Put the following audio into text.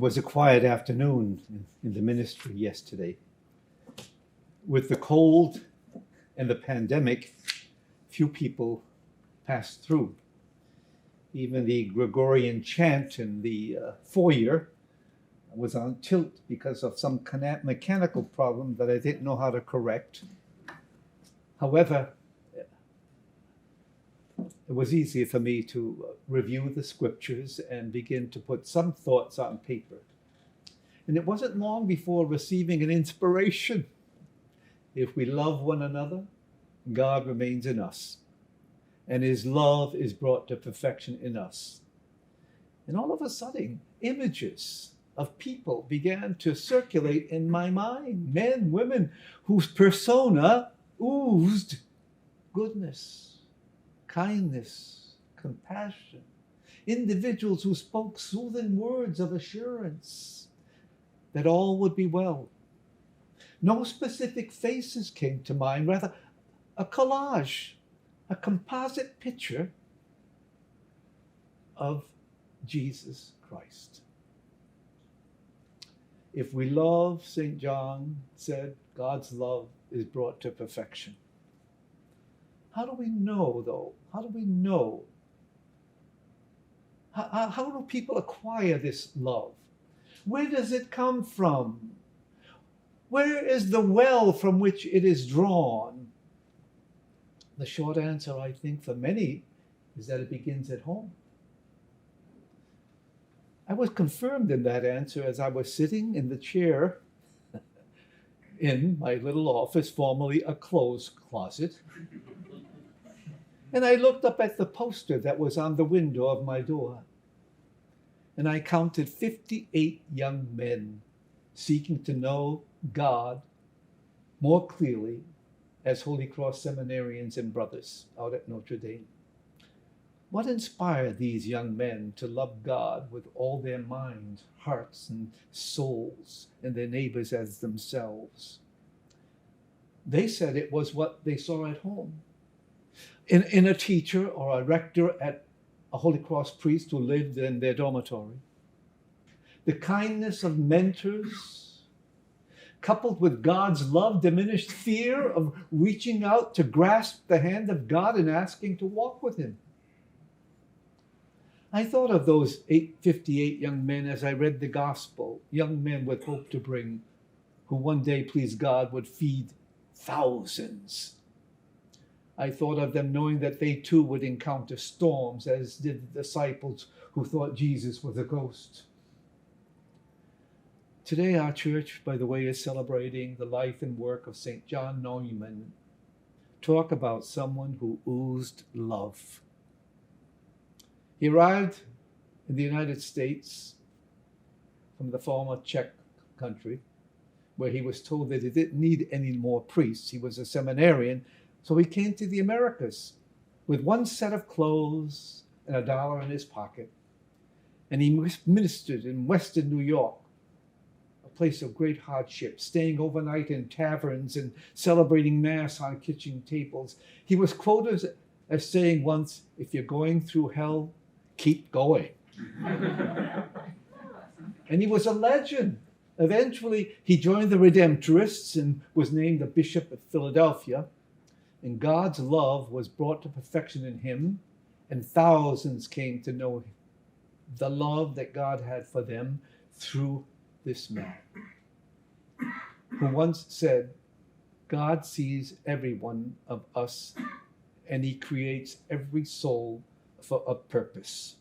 It was a quiet afternoon in the ministry yesterday. With the cold and the pandemic, few people passed through. Even the Gregorian chant in the foyer was on tilt because of some mechanical problem that I didn't know how to correct. However, it was easier for me to review the scriptures and begin to put some thoughts on paper. And it wasn't long before receiving an inspiration. If we love one another, God remains in us, and his love is brought to perfection in us. And all of a sudden, images of people began to circulate in my mind, men, women, whose persona oozed goodness, kindness, compassion, individuals who spoke soothing words of assurance that all would be well. No specific faces came to mind, rather a collage, a composite picture of Jesus Christ. If we love, St. John said, God's love is brought to perfection. How do we know, though? How do we know? How do people acquire this love? Where does it come from? Where is the well from which it is drawn? The short answer, I think, for many is that it begins at home. I was confirmed in that answer as I was sitting in the chair in my little office, formerly a clothes closet. And I looked up at the poster that was on the window of my door. And I counted 58 young men seeking to know God more clearly as Holy Cross seminarians and brothers out at Notre Dame. What inspired these young men to love God with all their minds, hearts, and souls, and their neighbors as themselves? They said it was what they saw at home. In a teacher or a rector at a Holy Cross priest who lived in their dormitory. The kindness of mentors, coupled with God's love, diminished fear of reaching out to grasp the hand of God and asking to walk with him. I thought of those 58 young men as I read the gospel, young men with hope to bring, who one day, please God, would feed thousands. I thought of them knowing that they too would encounter storms, as did the disciples who thought Jesus was a ghost. Today, our church, by the way, is celebrating the life and work of St. John Neumann. Talk about someone who oozed love. He arrived in the United States from the former Czech country, where he was told that he didn't need any more priests. He was a seminarian. So he came to the Americas with one set of clothes and $1 in his pocket. And he ministered in Western New York, a place of great hardship, staying overnight in taverns and celebrating Mass on kitchen tables. He was quoted as saying once, if you're going through hell, keep going. And he was a legend. Eventually, he joined the Redemptorists and was named the Bishop of Philadelphia. And God's love was brought to perfection in him, and thousands came to know the love that God had for them through this man, who once said, God sees every one of us, and he creates every soul for a purpose.